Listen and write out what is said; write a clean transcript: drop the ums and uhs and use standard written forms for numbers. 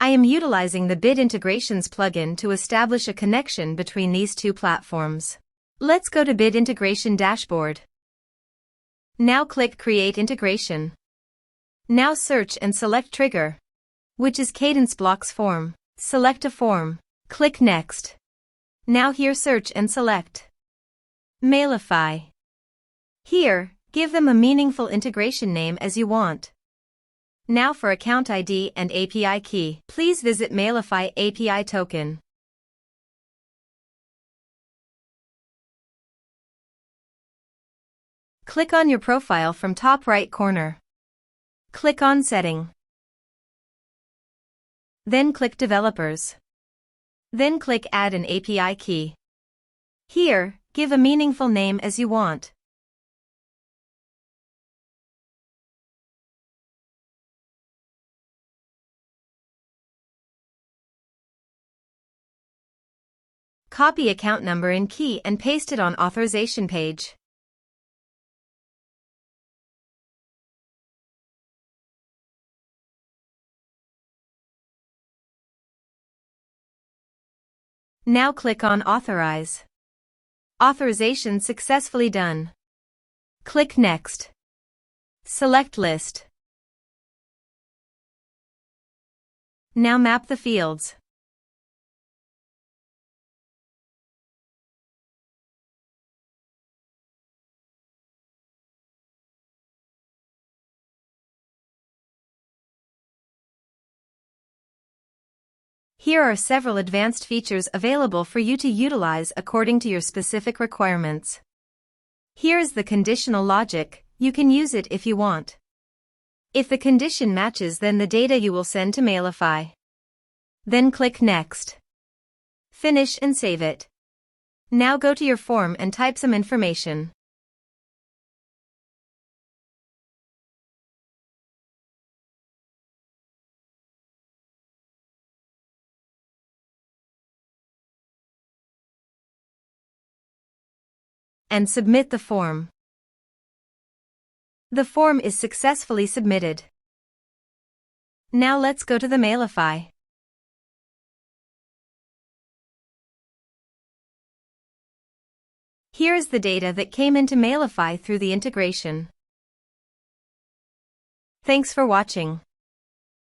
I am utilizing the Bid Integrations plugin to establish a connection between these two platforms. Let's go to Bid Integration Dashboard. Now click Create Integration. Now search and select Trigger, which is Kadence Blocks Form. Select a form. Click Next. Now here search and select Mailify. Here, give them a meaningful integration name as you want. Now for account ID and API key, please visit Mailify API token. Click on your profile from top right corner. Click on Setting. Then click Developers. Then click Add an API key. Here, give a meaningful name as you want. Copy account number and key and paste it on authorization page. Now click on Authorize. Authorization successfully done. Click Next. Select List. Now map the fields. Here are several advanced features available for you to utilize according to your specific requirements. Here is the conditional logic. You can use it if you want. If the condition matches, then the data you will send to Mailify. Then click Next. Finish and save it. Now go to your form and type some information. And submit the form. The form is successfully submitted. Now let's go to the Mailify. Here is the data that came into Mailify through the integration. Thanks for watching.